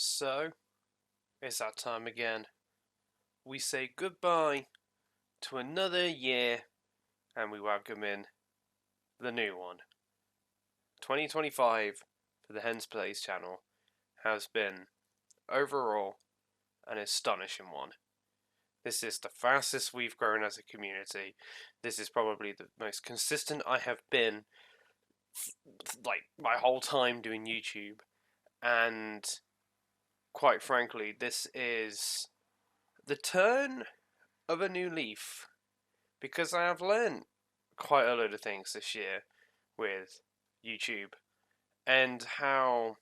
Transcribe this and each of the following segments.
So, it's that time again. We say goodbye to another year and we welcome in the new one. 2025 for the HenzPlayz channel has been, overall, an astonishing one. This is the fastest we've grown as a community. This is probably the most consistent I have been, like, my whole time doing YouTube. And, quite frankly, this is the turn of a new leaf, because I have learned quite a load of things this year with YouTube and how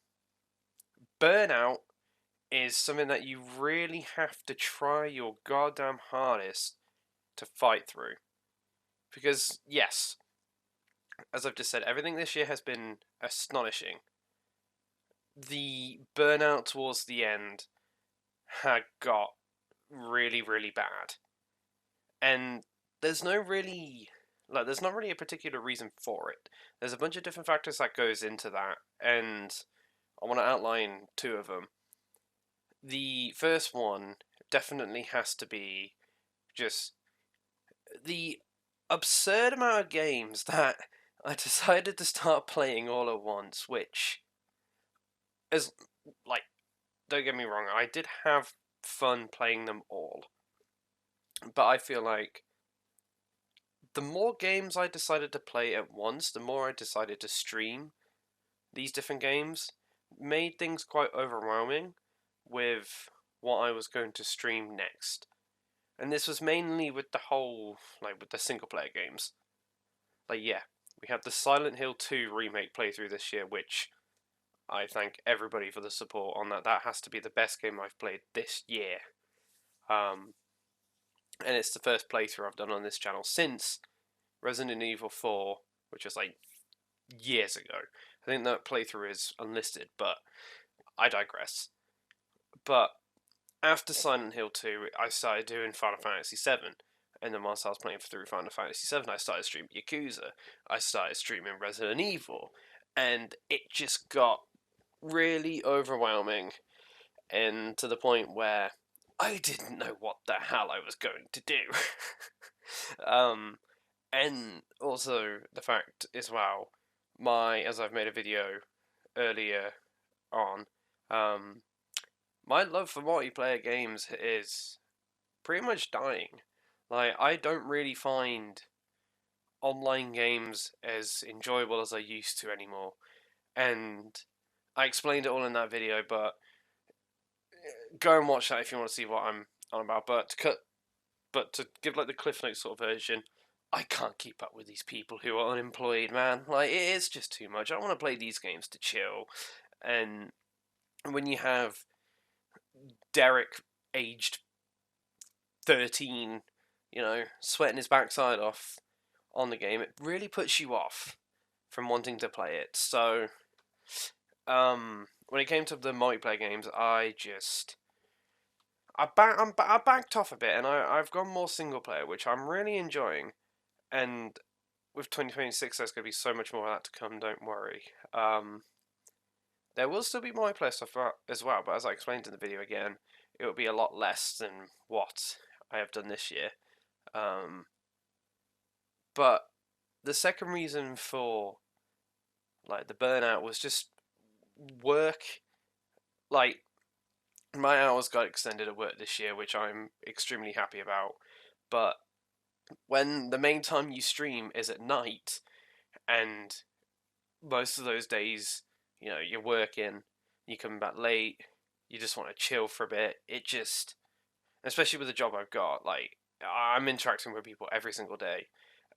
burnout is something that you really have to try your goddamn hardest to fight through. Because, yes, as I've just said, everything this year has been astonishing. The burnout towards the end had got really, really bad. And there's no really there's not really a particular reason for it. There's a bunch of different factors that goes into that, and I want to outline two of them. The first one definitely has to be just the absurd amount of games that I decided to start playing all at once, which is, like, don't get me wrong, I did have fun playing them all, but I feel like the more games I decided to play at once, the more I decided to stream these different games, made things quite overwhelming with what I was going to stream next. And this was mainly with the whole, with the single player games. Yeah, we had the Silent Hill 2 remake playthrough this year, which I thank everybody for the support on that. That has to be the best game I've played this year. And it's the first playthrough I've done on this channel since Resident Evil 4, which was like years ago. I think that playthrough is unlisted, but I digress. But after Silent Hill 2, I started doing Final Fantasy 7. And then whilst I was playing through Final Fantasy 7, I started streaming Yakuza. I started streaming Resident Evil. And it just got really overwhelming. And to the point where I didn't know what the hell I was going to do. And also the fact as well, as I've made a video earlier on, my love for multiplayer games is pretty much dying. I don't really find online games as enjoyable as I used to anymore. And I explained it all in that video, but go and watch that if you want to see what I'm on about. But to give the Cliff Notes sort of version, I can't keep up with these people who are unemployed, man. It is just too much. I want to play these games to chill. And when you have Derek, aged 13, sweating his backside off on the game, it really puts you off from wanting to play it. So, when it came to the multiplayer games, I backed off a bit, and I've gone more single player, which I'm really enjoying. And with 2026, there's going to be so much more of that to come. Don't worry. There will still be multiplayer stuff as well, but as I explained in the video again, it will be a lot less than what I have done this year. But the second reason for the burnout was just work. My hours got extended at work this year, which I'm extremely happy about. But when the main time you stream is at night, and most of those days, you're working, you come back late, you just want to chill for a bit. It just, especially with the job I've got, I'm interacting with people every single day,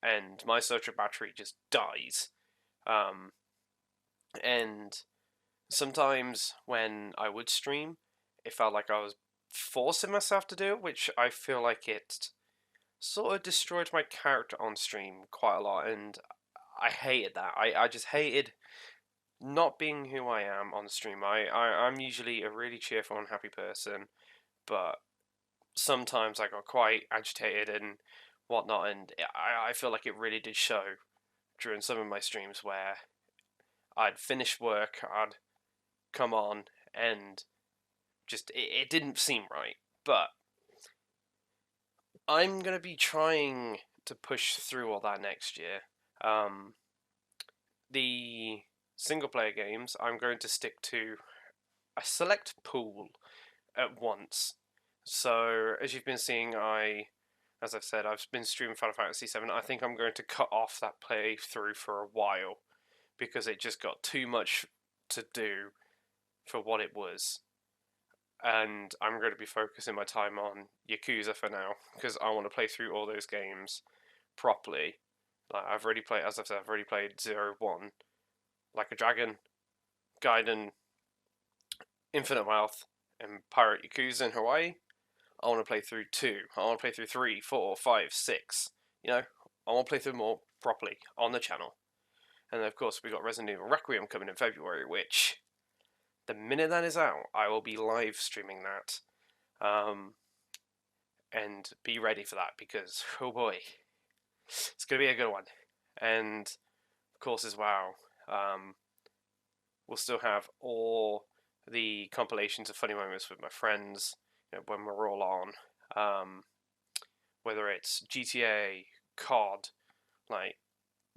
and my social battery just dies. And sometimes when I would stream, it felt like I was forcing myself to do it, which I feel like it sort of destroyed my character on stream quite a lot, and I hated that. I just hated not being who I am on stream. I'm usually a really cheerful and happy person, but sometimes I got quite agitated and whatnot, and I feel like it really did show during some of my streams where I'd finish work, I'd come on, and just it didn't seem right. But I'm gonna be trying to push through all that next year. The single player games, I'm going to stick to a select pool at once. So as you've been seeing, as I've said, I've been streaming Final Fantasy VII. I think I'm going to cut off that playthrough for a while because it just got too much to do for what it was. And I'm going to be focusing my time on Yakuza for now because I want to play through all those games properly. Like I've already played, as I've said, I've already played 0-1, Like a Dragon, Gaiden, Infinite Wealth, and Pirate Yakuza in Hawaii. I want to play through 2. I want to play through 3, 4, 5, 6. You know, I want to play through more properly on the channel. And then, of course, we got Resident Evil Requiem coming in February, which the minute that is out, I will be live streaming that. And be ready for that because, oh boy, it's going to be a good one. And, of course, as well, we'll still have all the compilations of funny moments with my friends, you know, when we're all on. Whether it's GTA, COD, like,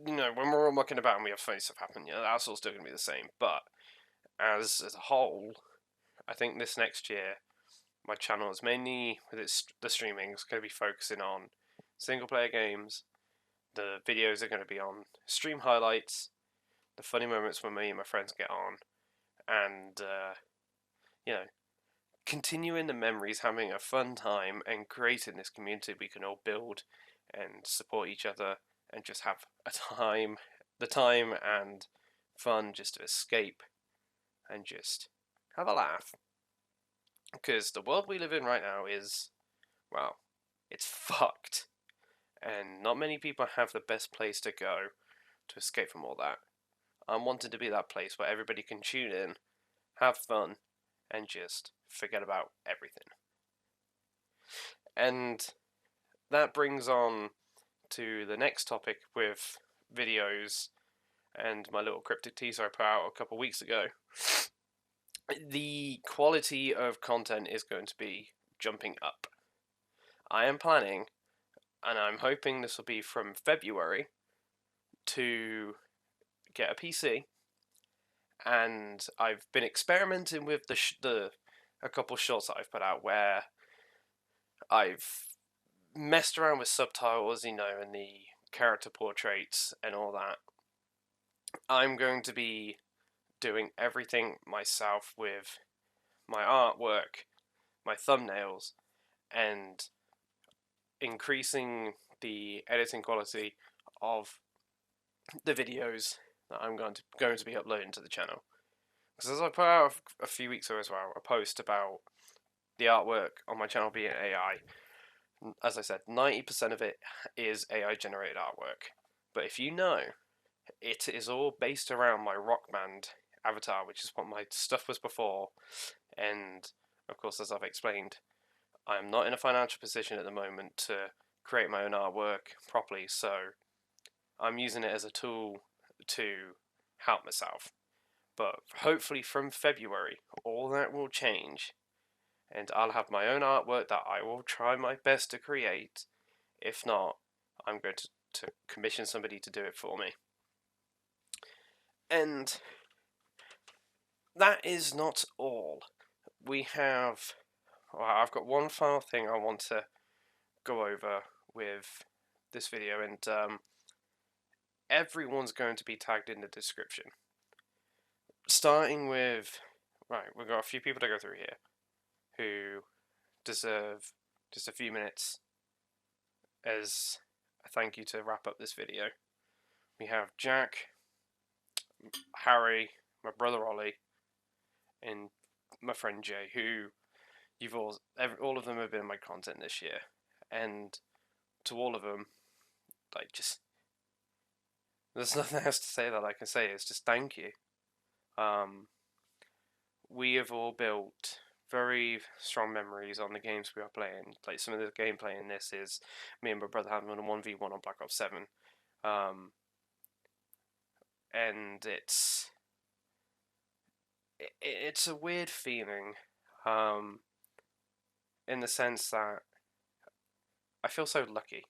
you know, when we're all mucking about and we have funny stuff happen, you know, that's all still going to be the same. But as a whole, I think this next year, my channel is mainly, with the streaming, is going to be focusing on single player games. The videos are going to be on stream highlights, the funny moments when me and my friends get on, and, you know, continuing the memories, having a fun time, and creating this community we can all build and support each other and just have the time and fun just to escape and just have a laugh. Because the world we live in right now is, well, it's fucked. And not many people have the best place to go to escape from all that. I'm wanting to be that place where everybody can tune in, have fun, and just forget about everything. And that brings on to the next topic with videos and my little cryptic teaser I put out a couple weeks ago. The quality of content is going to be jumping up. I am planning, and I'm hoping this will be from February, to get a PC, and I've been experimenting with a couple shorts that I've put out where I've messed around with subtitles, you know, and the character portraits and all that. I'm going to be doing everything myself with my artwork, my thumbnails, and increasing the editing quality of the videos that I'm going to be uploading to the channel. Because as I put out a few weeks ago as well, a post about the artwork on my channel being AI. As I said, 90% of it is AI generated artwork. But if you know, it is all based around my rock band avatar, which is what my stuff was before. And of course, as I've explained, I'm not in a financial position at the moment to create my own artwork properly, so I'm using it as a tool to help myself. But hopefully from February, all that will change, and I'll have my own artwork that I will try my best to create. If not, I'm going to commission somebody to do it for me. And that is not all. I've got one final thing I want to go over with this video, and everyone's going to be tagged in the description. Starting with, right, we've got a few people to go through here who deserve just a few minutes as a thank you to wrap up this video. We have Jack, Harry, my brother Ollie, and my friend Jay, who all of them have been in my content this year, and to all of them, like, just there's nothing else to say that I can say. It's just thank you. We have all built very strong memories on the games we are playing. Like, some of the gameplay in this is me and my brother having a 1v1 on Black Ops 7. And it's a weird feeling. in the sense that I feel so lucky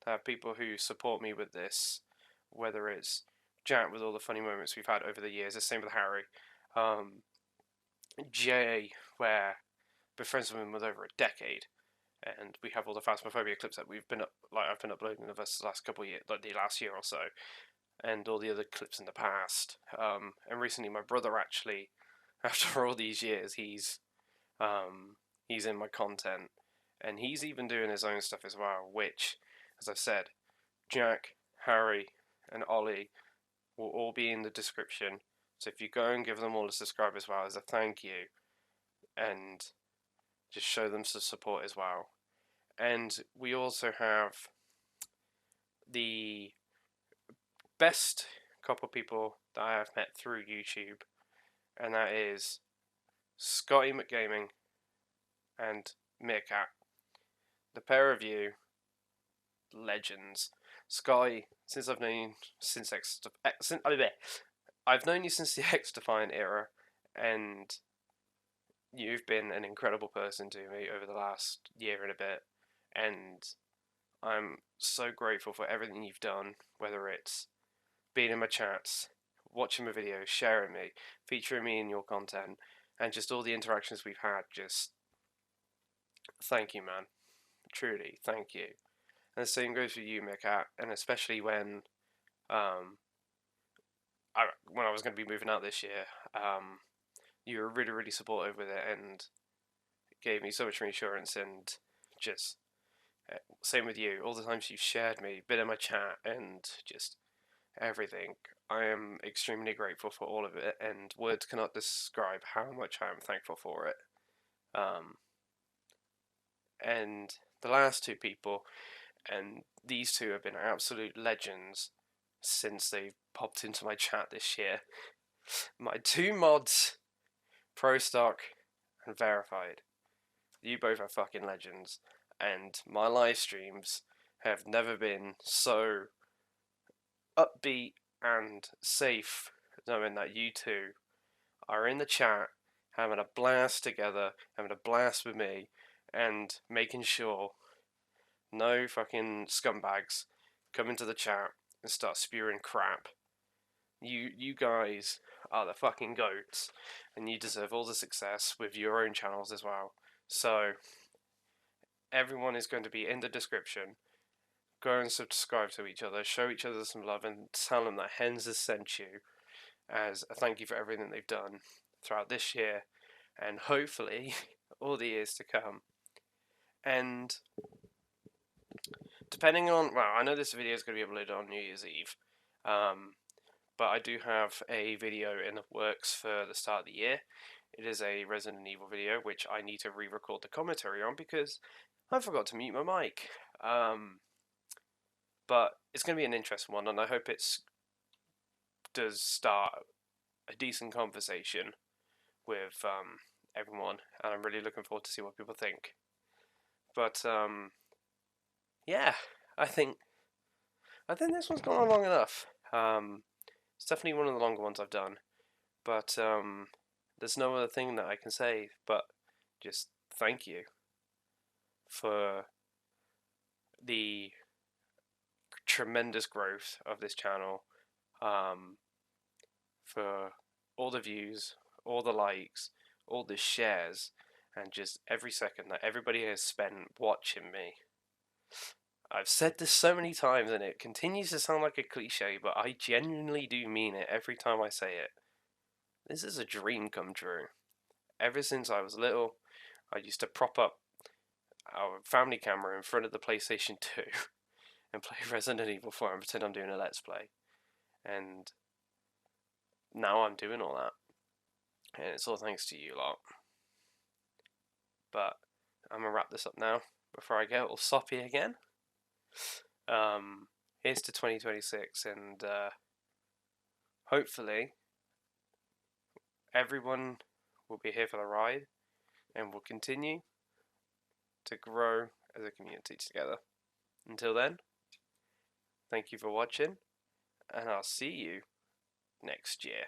to have people who support me with this, whether it's Jack with all the funny moments we've had over the years, the same with Harry, um, Jay, where I've been friends with him with over a decade, and we have all the Phasmophobia clips that I've been uploading of us the last couple of years, like the last year or so, and all the other clips in the past. And recently, my brother actually, after all these years, he's in my content, and he's even doing his own stuff as well. Which, as I've said, Jack, Harry, and Ollie will all be in the description. So if you go and give them all a subscribe as well as a thank you, and just show them some support as well. And we also have the best couple of people that I have met through YouTube, and that is Scotty McGaming and Meerkat. The pair of you, legends. Scotty, since I've known you since I've known you since the X Defiant era, and you've been an incredible person to me over the last year and a bit, and I'm so grateful for everything you've done, whether it's being in my chats, watching my videos, sharing me, featuring me in your content, and just all the interactions we've had. Just thank you, man. Truly, thank you. And the same goes for you, Meerkat, and especially um, when I was going to be moving out this year, you were really, really supportive with it and gave me so much reassurance. And just same with you. All the times you've shared me, been in my chat, and just everything. I am extremely grateful for all of it, and words cannot describe how much I am thankful for it. And the last two people, and these two have been absolute legends since they've popped into my chat this year. My two mods, Pro Stock and Verified. You both are fucking legends, and my live streams have never been so upbeat and safe, knowing that you two are in the chat having a blast together, having a blast with me, and making sure no fucking scumbags come into the chat and start spewing crap. You guys are the fucking goats, and you deserve all the success with your own channels as well. So everyone is going to be in the description. Go and subscribe to each other, show each other some love, and tell them that Henz has sent you as a thank you for everything they've done throughout this year and hopefully all the years to come. And depending on, well, I know this video is going to be uploaded on New Year's Eve, but I do have a video in the works for the start of the year. It is a Resident Evil video, which I need to re-record the commentary on because I forgot to mute my mic. But it's going to be an interesting one, and I hope it does start a decent conversation with everyone, and I'm really looking forward to see what people think. But yeah, I think this one's gone on long enough. It's definitely one of the longer ones I've done, but there's no other thing that I can say but just thank you for the tremendous growth of this channel, for all the views, all the likes, all the shares, and just every second that everybody has spent watching me. I've said this so many times and it continues to sound like a cliche, but I genuinely do mean it every time I say it. This is a dream come true. Ever since I was little, I used to prop up our family camera in front of the PlayStation 2 and play Resident Evil 4 and pretend I'm doing a Let's Play. And now I'm doing all that. And it's all thanks to you lot. But I'm going to wrap this up now before I get all soppy again. Here's to 2026, and hopefully everyone will be here for the ride and will continue to grow as a community together. Until then, thank you for watching, and I'll see you next year.